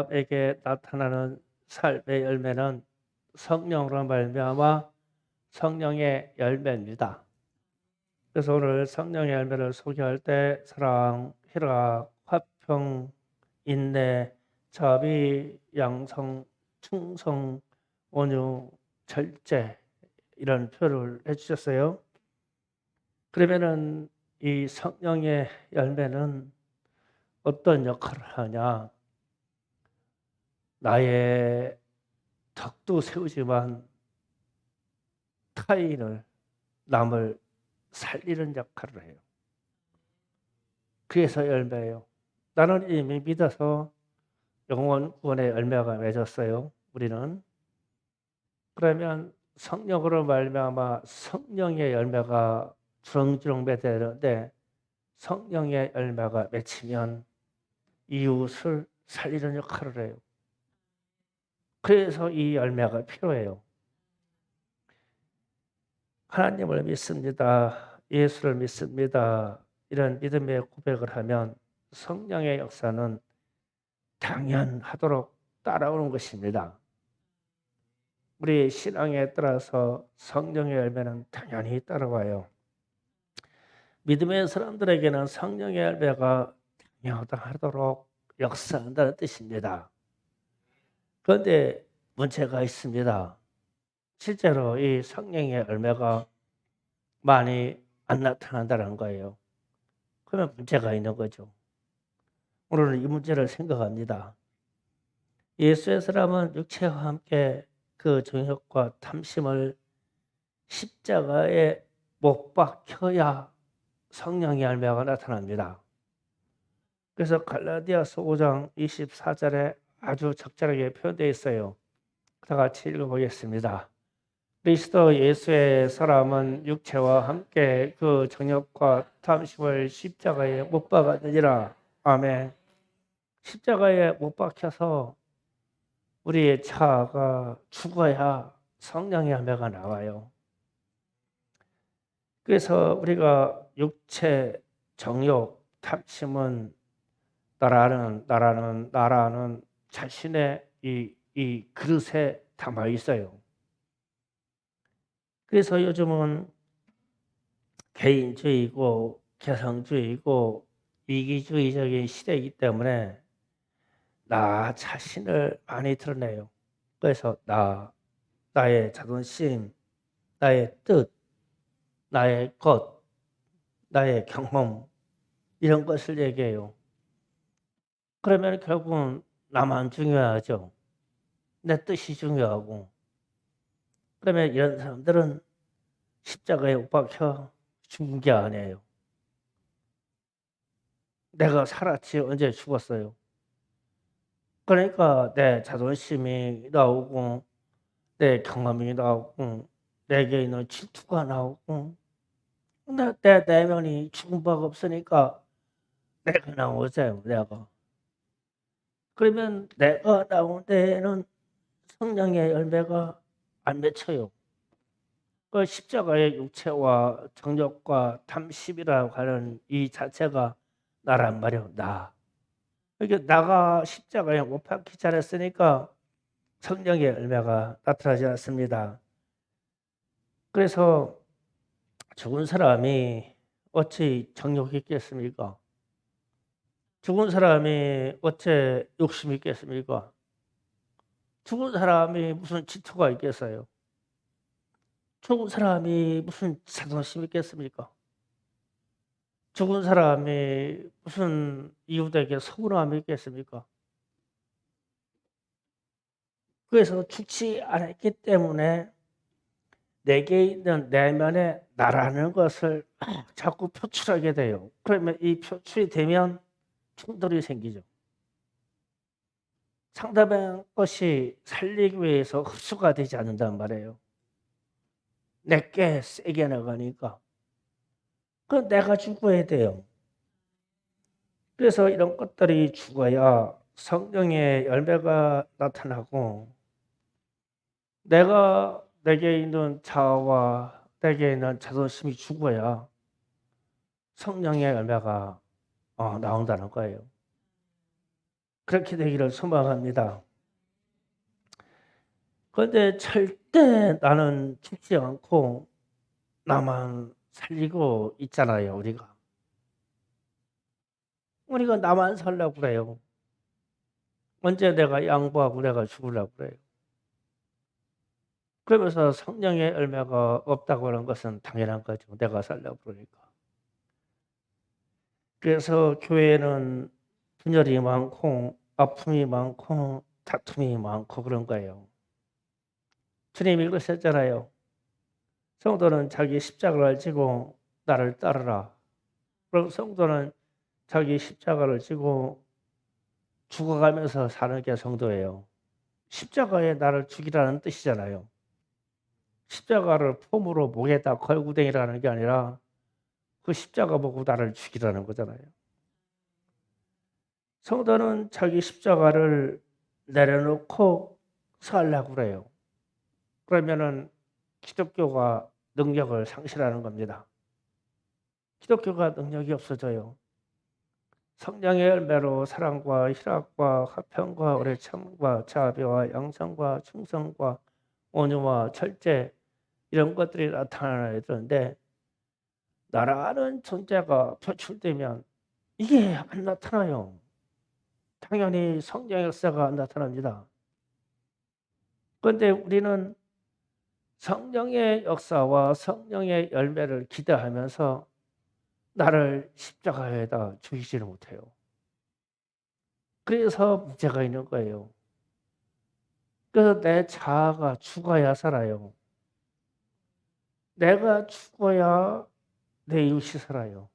사람에게 나타나는 삶의 열매는 성령으로 말미암아 성령의 열매입니다. 그래서 오늘 성령의 열매를 소개할 때 사랑, 희락, 화평, 인내, 자비, 양성, 충성, 온유, 절제 이런 표현을 해주셨어요. 그러면은 이 성령의 열매는 어떤 역할을 하냐? 나의 덕도 세우지만 타인을, 남을 살리는 역할을 해요. 그래서 열매예요. 나는 이미 믿어서 영원 구원의 열매가 맺었어요. 우리는. 그러면 성령으로 말미암아 성령의 열매가 주렁주렁 맺어야되는데 성령의 열매가 맺히면 이웃을 살리는 역할을 해요. 그래서 이 열매가 필요해요. 하나님을 믿습니다. 예수를 믿습니다. 이런 믿음의 고백을 하면 성령의 역사는 당연하도록 따라오는 것입니다. 우리 신앙에 따라서 성령의 열매는 당연히 따라와요. 믿음의 사람들에게는 성령의 열매가 당연하도록 역사한다는 뜻입니다. 그런데 문제가 있습니다. 실제로 이 성령의 열매가 많이 안 나타난다는 거예요. 그러면 문제가 있는 거죠. 오늘은 이 문제를 생각합니다. 예수의 사람은 육체와 함께 그 정욕과 탐심을 십자가에 못 박혀야 성령의 열매가 나타납니다. 그래서 갈라디아서 5장 24절에 아주 적절하게 표현되어 있어요. 다 같이 읽어보겠습니다. 그리스도 예수의 사람은 육체와 함께 그 정욕과 탐심을 십자가에 못 박았느니라. 아멘. 십자가에 못 박혀서 우리의 자아가 죽어야 성령의 열매가 나와요. 그래서 우리가 육체, 정욕, 탐심은 나라는 자신의 이 그릇에 담아 있어요. 그래서 요즘은 개인주의고 개성주의고 이기주의적인 시대이기 때문에 나 자신을 많이 드러내요. 그래서 나의 자존심, 나의 뜻, 나의 것, 나의 경험 이런 것을 얘기해요. 그러면 결국은 나만 중요하죠. 내 뜻이 중요하고. 그러면 이런 사람들은 십자가에 못 박혀 죽은 게 아니에요. 내가 살았지 언제 죽었어요. 그러니까 내 자존심이 나오고 내 경험이 나오고 내게 있는 질투가 나오고 내 내면이 죽은 바가 없으니까 내가 나오잖아요. 내가. 그러면 내가 나온 데에는 성령의 열매가 안 맺혀요. 그 십자가의 육체와 정욕과 탐심이라고 하는 이 자체가 나란 말이에요. 나. 그러니까 나가 십자가에 못 박히 잘했으니까 성령의 열매가 나타나지 않습니다. 그래서 죽은 사람이 어찌 정욕이 있겠습니까? 죽은 사람이 어째 욕심이 있겠습니까? 죽은 사람이 무슨 질투가 있겠어요? 죽은 사람이 무슨 자존심이 있겠습니까? 죽은 사람이 무슨 이웃에게 서운함이 있겠습니까? 그래서 죽지 않았기 때문에 내게 있는 내면의 나라는 것을 자꾸 표출하게 돼요. 그러면 이 표출이 되면 충돌이 생기죠. 상대방 것이 살리기 위해서 흡수가 되지 않는단 말이에요. 내게 세게 나가니까. 그건 내가 죽어야 돼요. 그래서 이런 것들이 죽어야 성령의 열매가 나타나고 내게 있는 자아와 내게 있는 자존심이 죽어야 성령의 열매가 나온다는 거예요. 그렇게 되기를 소망합니다. 그런데 절대 나는 죽지 않고 나만 살리고 있잖아요. 우리가 나만 살려고 그래요. 언제 내가 양보하고 내가 죽으려고 그래요. 그러면서 성령의 열매가 없다고 하는 것은 당연한 거죠. 내가 살려고 그러니까. 그래서 교회는 분열이 많고 아픔이 많고 다툼이 많고 그런 거예요. 주님이 그러셨잖아요. 성도는 자기 십자가를 지고 나를 따르라. 그럼 성도는 자기 십자가를 지고 죽어가면서 사는 게 성도예요. 십자가에 나를 죽이라는 뜻이잖아요. 십자가를 폼으로 목에다 걸고 다니라는 게 아니라 그 십자가 보고 나를 죽이라는 거잖아요. 성도는 자기 십자가를 내려놓고 살려고 그래요. 그러면은 기독교가 능력을 상실하는 겁니다. 기독교가 능력이 없어져요. 성령의 열매로 사랑과 희락과 화평과 오래참과 자비와 양성과 충성과 온유와 절제 이런 것들이 나타나야 되는데 나라는 존재가 표출되면 이게 안 나타나요. 당연히 성령의 역사가 안 나타납니다. 그런데 우리는 성령의 역사와 성령의 열매를 기대하면서 나를 십자가에다 죽이지를 못해요. 그래서 문제가 있는 거예요. 그래서 내 자아가 죽어야 살아요. 내가 죽어야 내 이웃이 살아요.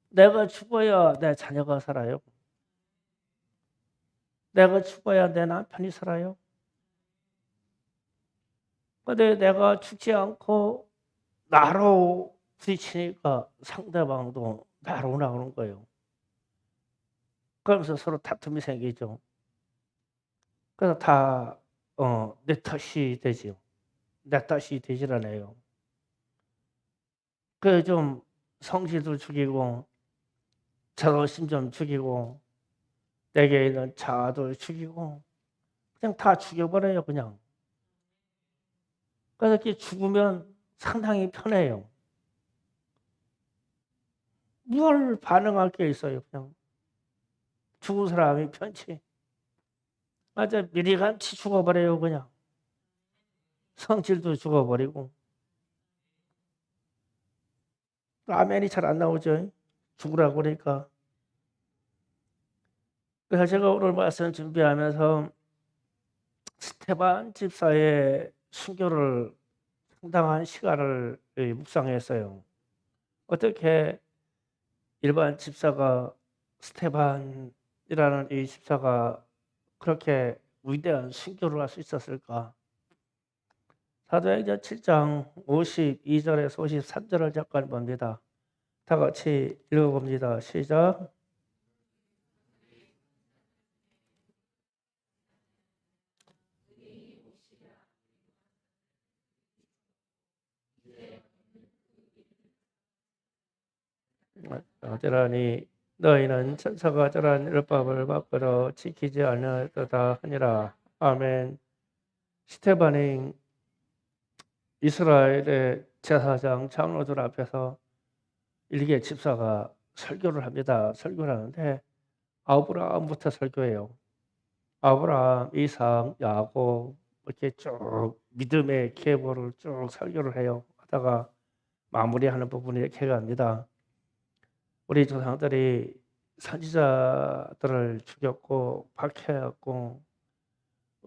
내가 죽어야 내 자녀가 살아요. 내가 죽어야 내 남편이 살아요. 그런데 내가 죽지 않고 나로 부딪히니까 상대방도 나로 나오는 거예요. 그러면서 서로 다툼이 생기죠. 그래서 다 내 탓이 되지요. 내 탓이 되질 않아요. 그래서 좀 성질도 죽이고 자존심 좀 죽이고 내게 있는 자아도 죽이고 그냥 다 죽여버려요. 그냥. 그래서 이렇게 죽으면 상당히 편해요. 뭘 반응할 게 있어요. 그냥 죽은 사람이 편치. 맞아, 미리같이 죽어버려요. 그냥 성질도 죽어버리고. 아멘이 잘 안 나오죠. 죽으라고 그러니까. 그래서 제가 오늘 말씀 준비하면서 스테반 집사의 순교를 상당한 시간을 묵상했어요. 어떻게 일반 집사가 스테반이라는 이 집사가 그렇게 위대한 순교를 할 수 있었을까? 사도행전 7장 52절에서 53절을 잠깐 봅니다. 다 같이 읽어봅니다. 시작. 어쩌라니 너희는 천사가 저런 율법을 밖으로 지키지 않으려다 하니라. 아멘. 스테반이 이스라엘의 제사장 장로들 앞에서 일개 집사가 설교를 합니다. 설교를 하는데 아브라함부터 설교해요. 아브라함, 이삭, 야곱 이렇게 쭉 믿음의 계보를 쭉 설교를 해요. 하다가 마무리하는 부분이 이렇게 갑니다. 우리 조상들이 선지자들을 죽였고 박해했고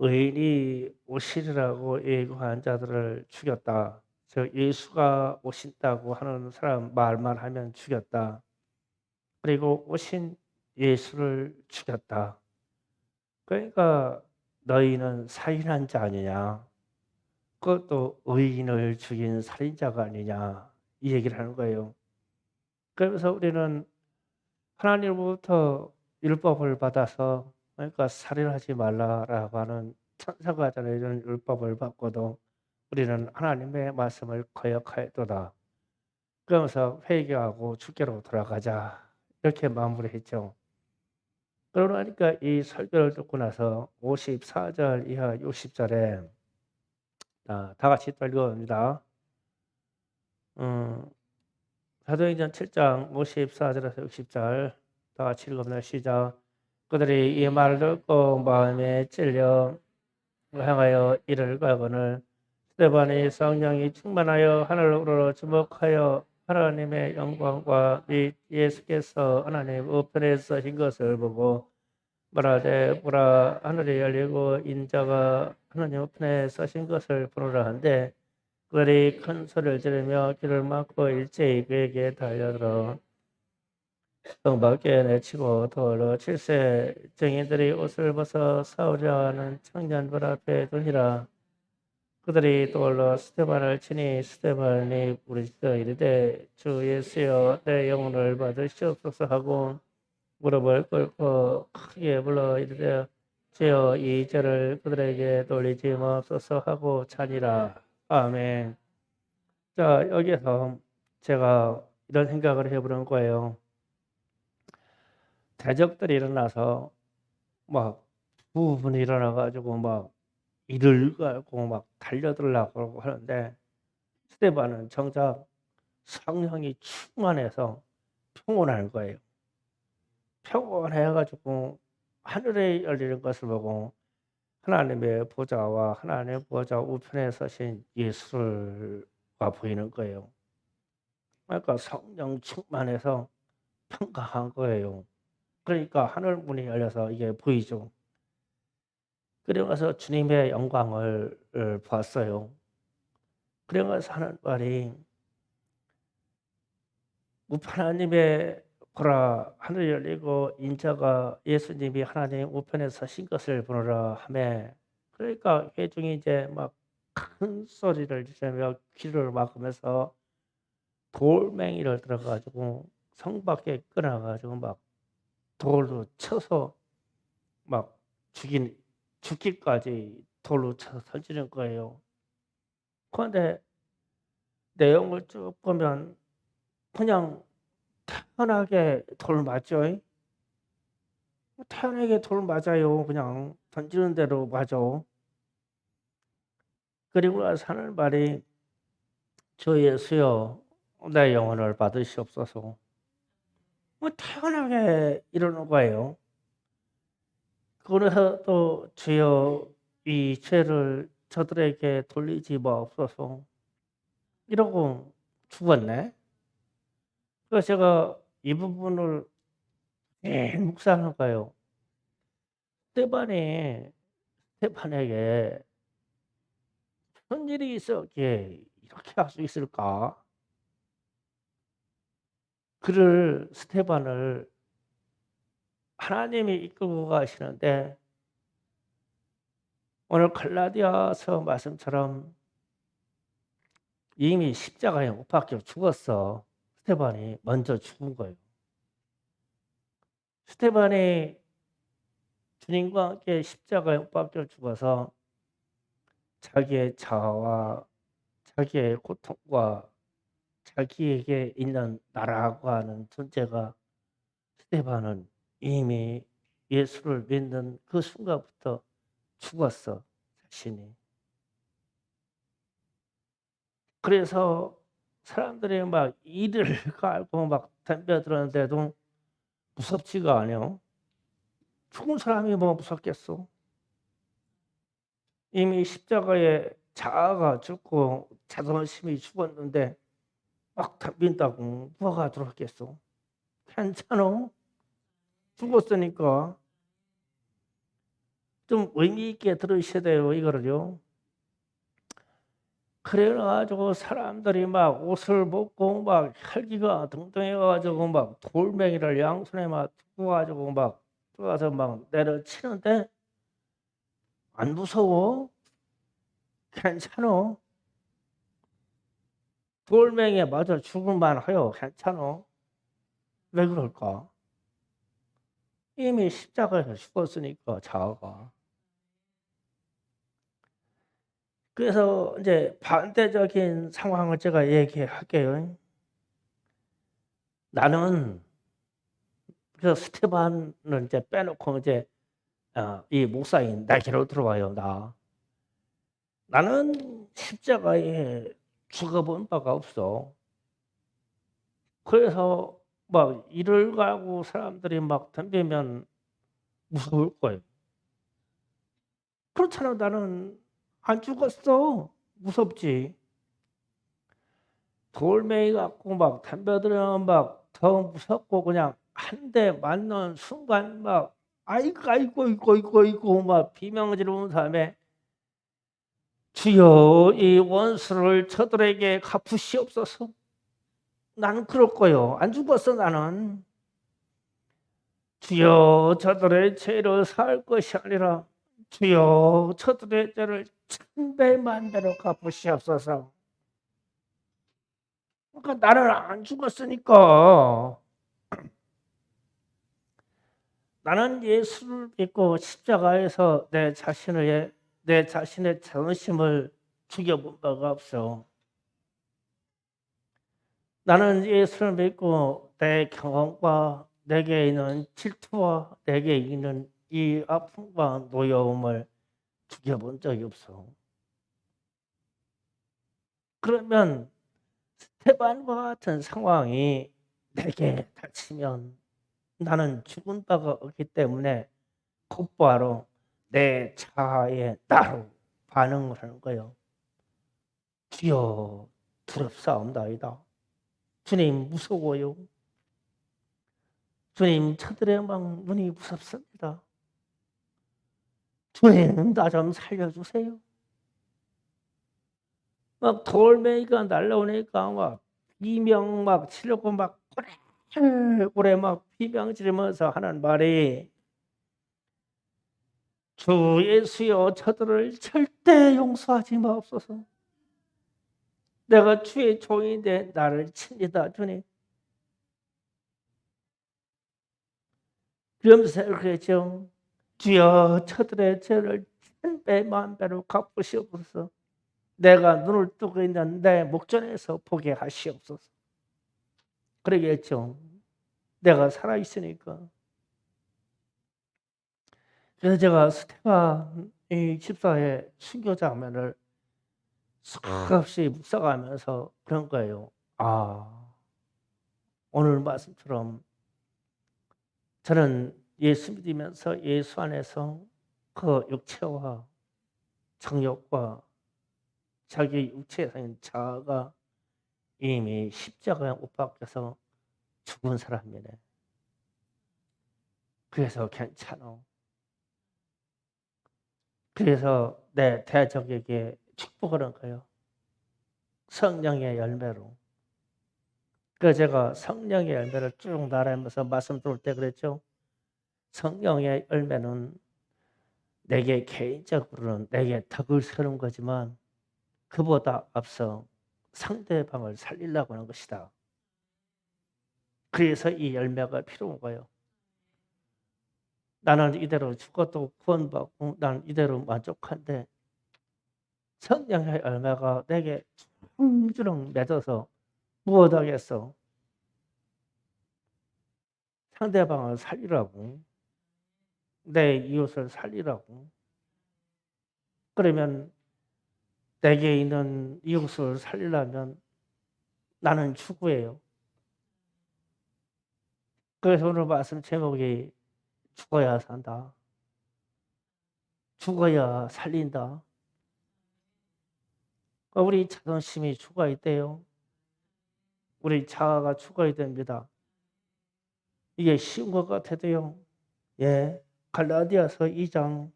의인이 오시리라고 예고한 자들을 죽였다. 즉 예수가 오신다고 하는 사람 말만 하면 죽였다. 그리고 오신 예수를 죽였다. 그러니까 너희는 살인한 자 아니냐. 그것도 의인을 죽인 살인자가 아니냐. 이 얘기를 하는 거예요. 그러면서 우리는 하나님으로부터 율법을 받아서 그러니까 살인하지 말라라고 하는 천사가 전해준 율법을 받고도 우리는 하나님의 말씀을 거역하였도다. 그러면서 회개하고 주께로 돌아가자. 이렇게 마무리했죠. 그러고 나니까 이 설교를 듣고 나서 54절 이하 60절에 다 같이 또 읽어봅니다. 사도행전 7장 54절에서 60절 다 같이 읽어봅니다. 시작. 그들이 이 말을 듣고 마음에 찔려 향하여 이를 가거늘 스데반이 성령이 충만하여 하늘로 주목하여 하나님의 영광과 및 예수께서 하나님 우편에 서신 것을 보고 말하되 보라 하늘이 열리고 인자가 하나님 우편에 서신 것을 보노라 한데 그들이 큰 소리를 지르며 귀를 막고 일제히 그에게 달려들어 성 밖에 내치고 돌로 7세 증인들이 옷을 벗어 싸우려 하는 청년들 앞에 두니라. 그들이 돌로 스데반을 치니 스데반이 부르짖어 이르되 주 예수여 내 영혼을 받으시옵소서 하고 무릎을 꿇고 크게 불러 이르되 주여 이 죄를 그들에게 돌리지 마옵소서 하고 자니라. 아멘. 자, 여기에서 제가 이런 생각을 해보는 거예요. 대적들이 일어나서 막 부분이 일어나가지고 막 이를 갈고 막 달려들려고 하는데 스데반은 정작 성령이 충만해서 평온한 거예요. 평온해가지고 하늘에 열리는 것을 보고 하나님의 보좌와 하나님의 보좌 우편에 서신 예수가 보이는 거예요. 그러니까 성령 충만해서 평강한 거예요. 그러니까 하늘 문이 열려서 이게 보이죠. 그러면서 주님의 영광을 봤어요. 그러면서 하는 말이 하나님의 보라 하늘 열리고 인자가 예수님이 하나님 우편에 서신 것을 보노라 하매 그러니까 회중이 이제 막 큰 소리를 지르며 귀를 막으면서 돌멩이를 들어가지고 성 밖에 끊어가지고 막 돌로 쳐서 막 죽기까지 돌로 쳐서 던지는 거예요. 그런데 내용을 쭉 보면 그냥 태연하게 돌 맞죠? 태연하게 돌 맞아요. 그냥 던지는 대로 맞아. 그리고 나서 하는 말이 주 예수여 내 영혼을 받으시옵소서. 태연하게 이러는 거예요. 그래서 또 주여 이 죄를 저들에게 돌리지 마옵소서. 이러고 죽었네. 그래서 제가 이 부분을 묵상한 거예요. 스테반에게 무슨 일이 있었기에 이렇게 할 수 있을까? 스테반을 하나님이 이끌고 가시는데 오늘 갈라디아서 말씀처럼 이미 십자가에 못 박혀 죽었어. 스테반이 먼저 죽은 거예요. 스테반이 주님과 함께 십자가에 못 박혀 죽어서 자기의 자아와 자기의 고통과 자기에게 있는 나라고 하는 존재가 스테반은 이미 예수를 믿는 그 순간부터 죽었어, 자신이. 그래서 사람들이 막 이를 갈고 막 덤벼들었는데도 무섭지가 않아요. 죽은 사람이 뭐 무섭겠어. 이미 십자가에 자아가 죽고 자존심이 죽었는데 막 덤빈다고 뭐가 들었겠어. 괜찮아. 죽었으니까 좀 의미 있게 들으셔야 돼요, 이거를요. 그래가지고 사람들이 막 옷을 벗고 막 혈기가 등등해가지고 막 돌멩이를 양손에 막 두고 가지고 막 들어가서 막 내려치는데 안 무서워? 괜찮아. 돌멩이에 맞아 죽을만 해요. 괜찮아. 왜 그럴까? 이미 십자가에서 죽었으니까 자아가. 그래서 이제 반대적인 상황을 제가 얘기할게요. 나는 그래서 스테반은 이제 빼놓고 이제 이 목사인 내게로 들어와요. 나는 십자가에 죽어본 바가 없어. 그래서 막 일을 가고 사람들이 막 덤비면 무서울 거예요. 그렇잖아. 나는 안 죽었어. 무섭지. 돌멩이 갖고 막 덤벼들면 막 더 무섭고 그냥 한 대 맞는 순간 막 아이고 아이고 이거 이거 이거 막 비명 지르는 다음에 주여 이 원수를 저들에게 갚으시옵소서. 나는 그럴 거요. 안 죽었어 나는. 주여 저들의 죄를 사할 것이 아니라 주여 저들의 죄를 천배 만배로 갚으시옵소서. 그러니까 나는 안 죽었으니까 나는 예수를 믿고 십자가에서 내 자신의 자존심을 죽여본 바가 없어. 나는 예수를 믿고 내 경험과 내게 있는 질투와 내게 있는 이 아픔과 노여움을 죽여본 적이 없어. 그러면 스테반과 같은 상황이 내게 닥치면 나는 죽은 바가 없기 때문에 곧바로 내 자아에 나로 반응을 하는 거예요. 주여 두렵사옵나이다. 주님 무서워요. 주님 저들의 막 눈이 무섭습니다. 주님 나 좀 살려주세요. 막 돌멩이가 날라오니까 막 비명 막 치려고 막 오래 막 비명 지르면서 하는 말이 주 예수여 저들을 절대 용서하지 마옵소서. 내가 주의 종인데 나를 칩니다 주님. 그러면서 이렇게 했죠. 주여 저들의 죄를 천배 만배로 갚으시옵소서. 내가 눈을 뜨고 있는 내 목전에서 보게 하시옵소서. 그러게 했죠. 내가 살아있으니까. 그래서 제가 스테반 이 집사의 순교 장면을 수없이 묵상하면서 그런 거예요. 오늘 말씀처럼 저는 예수 믿으면서 예수 안에서 그 육체와 정욕과 자기 육체적인 자아가 이미 십자가에 못 박혀서 죽은 사람이네. 그래서 괜찮아. 그래서 내 대적에게 축복하는 거예요. 성령의 열매로. 그래서 제가 성령의 열매를 쭉 말하면서 말씀 들을 때 그랬죠. 성령의 열매는 내게 개인적으로는 내게 덕을 세우는 거지만 그보다 앞서 상대방을 살리려고 하는 것이다. 그래서 이 열매가 필요한 거예요. 나는 이대로 죽어도 구원받고 나는 이대로 만족한데 성령의 열매가 내게 주렁주렁 맺어서 무엇하겠어? 상대방을 살리라고. 내 이웃을 살리라고. 그러면 내게 있는 이웃을 살리려면 나는 추구해요. 그래서 오늘 말씀 제목이 죽어야 산다. 죽어야 살린다. 우리 자존심이 죽어야 돼요. 우리 자아가 죽어야 됩니다. 이게 쉬운 것 같아도요. 예, 갈라디아서 2장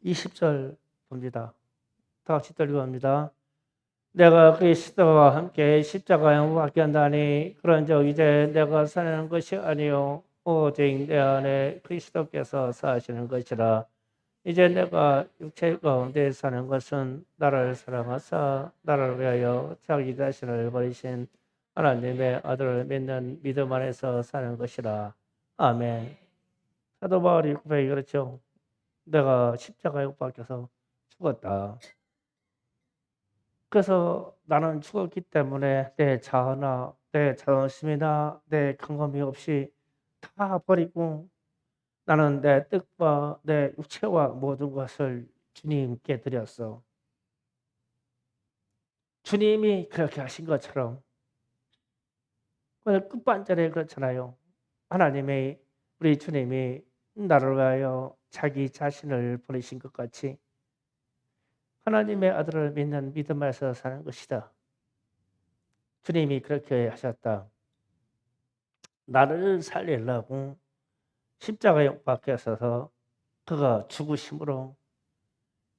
20절 봅니다. 다 같이 읽어갑니다. 내가 그리스도와 함께 십자가에 못 박혔나니 그런즉 이제 내가 사는 것이 아니요 오직 내 안에 그리스도께서 사시는 것이라. 이제 내가 육체 가운데 사는 것은 나를 사랑하사 나를 위하여 자기 자신을 버리신 하나님의 아들을 믿는 믿음 안에서 사는 것이라. 아멘. 사도 바울이 고백이 그렇죠. 내가 십자가에 못 박혀서 죽었다. 그래서 나는 죽었기 때문에 내 자아나 내 자존심이나 내 경험이 없이 다 버리고 나는 내 뜻과 내 육체와 모든 것을 주님께 드렸어. 주님이 그렇게 하신 것처럼 오늘 끝반절에 그렇잖아요. 하나님의 우리 주님이 나를 위하여 자기 자신을 버리신 것 같이 하나님의 아들을 믿는 믿음에서 사는 것이다. 주님이 그렇게 하셨다. 나를 살리려고 십자가에 못 박혀서 그가 죽으심으로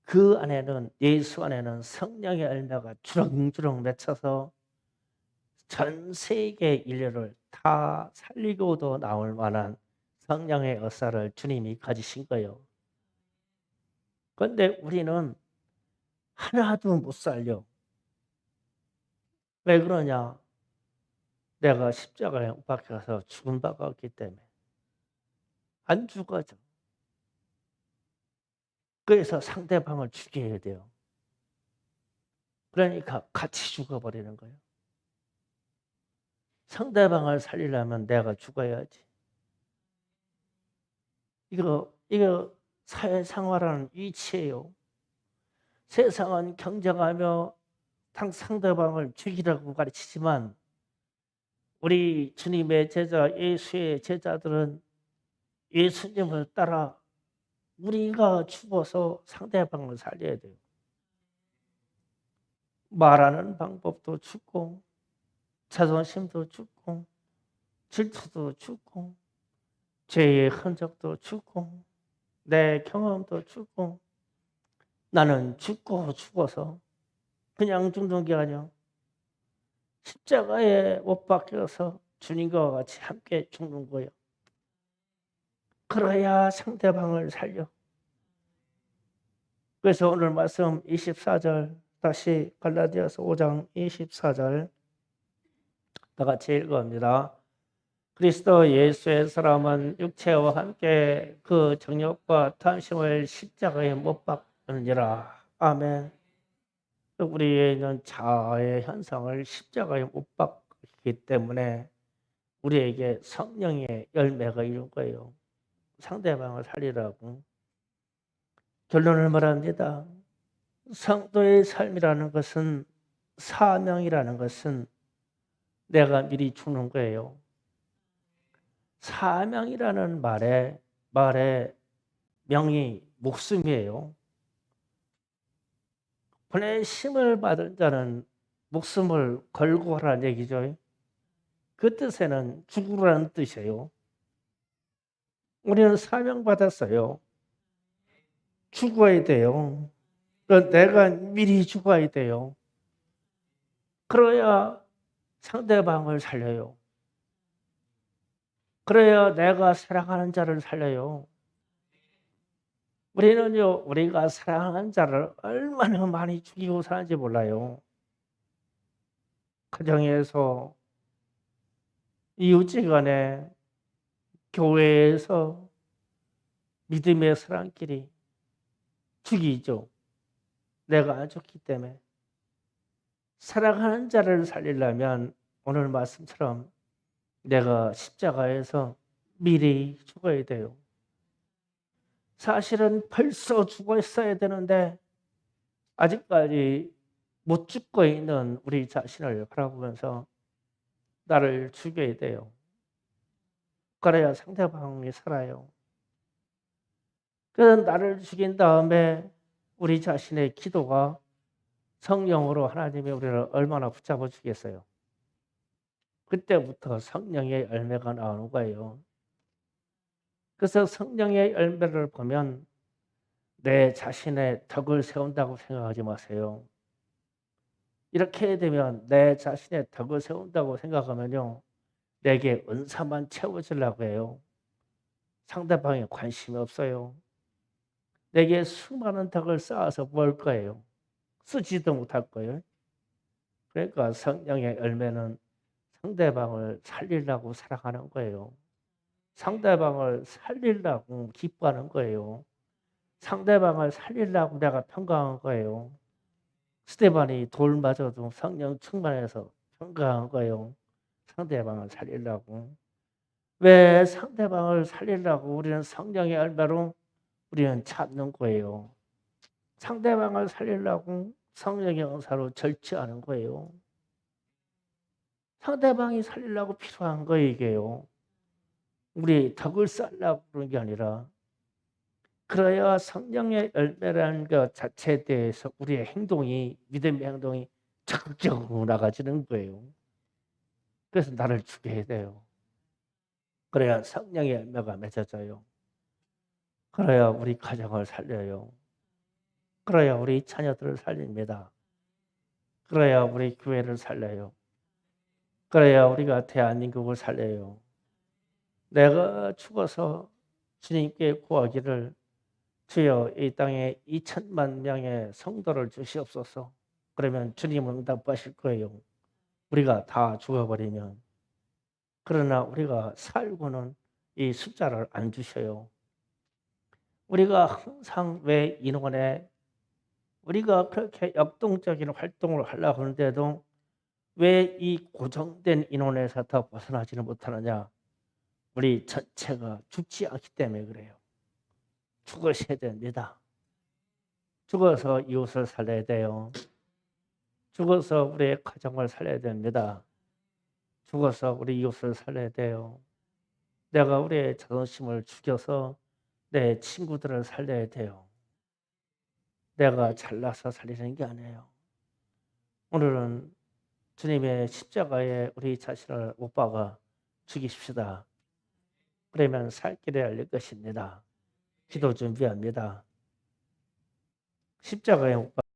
그 안에는 예수 안에는 성령의 열매가 주렁주렁 맺혀서 전 세계 인류를 다 살리고도 나올 만한 성령의 역사를 주님이 가지신 거예요. 그런데 우리는 하나도 못 살려. 왜 그러냐? 내가 십자가에 못 박혀서 죽은 바가 없기 때문에 안 죽어져. 그래서 상대방을 죽여야 돼요. 그러니까 같이 죽어버리는 거예요. 상대방을 살리려면 내가 죽어야지. 이거 사회생활하는 이치예요. 세상은 경쟁하며 상대방을 죽이라고 가르치지만 우리 주님의 제자, 예수의 제자들은 예수님을 따라 우리가 죽어서 상대방을 살려야 돼요. 말하는 방법도 죽고 자존심도 죽고 질투도 죽고 죄의 흔적도 죽고 내 경험도 죽고 나는 죽고 죽어서 그냥 죽는 게 아니야. 십자가에 못 박혀서 주님과 같이 함께 죽는 거예요. 그래야 상대방을 살려. 그래서 오늘 말씀 24절 다시 갈라디아서 5장 24절 다 같이 읽어봅니다. 그리스도 예수의 사람은 육체와 함께 그 정욕과 탐심을 십자가에 못 박느니라. 아멘. 우리에 있는 자아의 현상을 십자가에 못 박기 때문에 우리에게 성령의 열매가 있는 거예요. 상대방을 살리라고. 결론을 말합니다. 성도의 삶이라는 것은 사명이라는 것은 내가 미리 죽는 거예요. 사명이라는 말의 명이 목숨이에요. 보내심을 받은 자는 목숨을 걸고 하라는 얘기죠. 그 뜻에는 죽으라는 뜻이에요. 우리는 사명받았어요. 죽어야 돼요. 내가 미리 죽어야 돼요. 그래야 상대방을 살려요. 그래야 내가 사랑하는 자를 살려요. 우리는요, 우리가 사랑하는 자를 얼마나 많이 죽이고 사는지 몰라요. 가정에서, 이웃지간에, 교회에서 믿음의 사람끼리 죽이죠. 내가 안 죽기 때문에. 사랑하는 자를 살리려면 오늘 말씀처럼 내가 십자가에서 미리 죽어야 돼요. 사실은 벌써 죽어 있어야 되는데 아직까지 못 죽고 있는 우리 자신을 바라보면서 나를 죽여야 돼요. 그래야 상대방이 살아요. 그래서 나를 죽인 다음에 우리 자신의 기도가 성령으로 하나님이 우리를 얼마나 붙잡아 주겠어요. 그때부터 성령의 열매가 나오는 거예요. 그래서 성령의 열매를 보면 내 자신의 덕을 세운다고 생각하지 마세요. 이렇게 되면 내 자신의 덕을 세운다고 생각하면요, 내게 은사만 채워주려고 해요. 상대방에 관심이 없어요. 내게 수많은 덕을 쌓아서 뭘 거예요. 쓰지도 못할 거예요. 그러니까 성령의 열매는 상대방을 살리려고 사랑하는 거예요. 상대방을 살리려고 기뻐하는 거예요. 상대방을 살리려고 내가 평강한 거예요. 스테반이 돌 맞아도 성령 충만해서 평강한 거예요. 상대방을 살리려고. 왜 상대방을 살리려고 우리는 성령의 열매로 우리는 참는 거예요. 상대방을 살리려고 성령의 은사로 절제하는 거예요. 상대방이 살리려고 필요한 거예요, 이게요. 우리 덕을 쌓으려고 그런 게 아니라 그래야 성령의 열매라는 것 자체에 대해서 우리의 행동이 믿음의 행동이 적극적으로 나가지는 거예요. 그래서 나를 죽여야 돼요. 그래야 성령의 열매가 맺어져요. 그래야 우리 가정을 살려요. 그래야 우리 자녀들을 살립니다. 그래야 우리 교회를 살려요. 그래야 우리가 대한민국을 살려요. 내가 죽어서 주님께 구하기를 주여 이 땅에 2천만 명의 성도를 주시옵소서. 그러면 주님은 응답하실 거예요. 우리가 다 죽어버리면. 그러나 우리가 살고는 이 숫자를 안 주셔요. 우리가 항상 왜 인원에 우리가 그렇게 역동적인 활동을 하려고 하는데도 왜 이 고정된 인원에서 더 벗어나지는 못하느냐? 우리 전체가 죽지 않기 때문에 그래요. 죽으셔야 됩니다. 죽어서 이웃을 살려야 돼요. 죽어서 우리의 가정을 살려야 됩니다. 죽어서 우리 이웃을 살려야 돼요. 내가 우리의 자존심을 죽여서 내 친구들을 살려야 돼요. 내가 잘나서 살리는 게 아니에요. 오늘은 주님의 십자가에 우리 자신을 못 박아 죽이십시다. 그러면 살 길이 열릴 것입니다. 기도 준비합니다. 십자가에 못 박아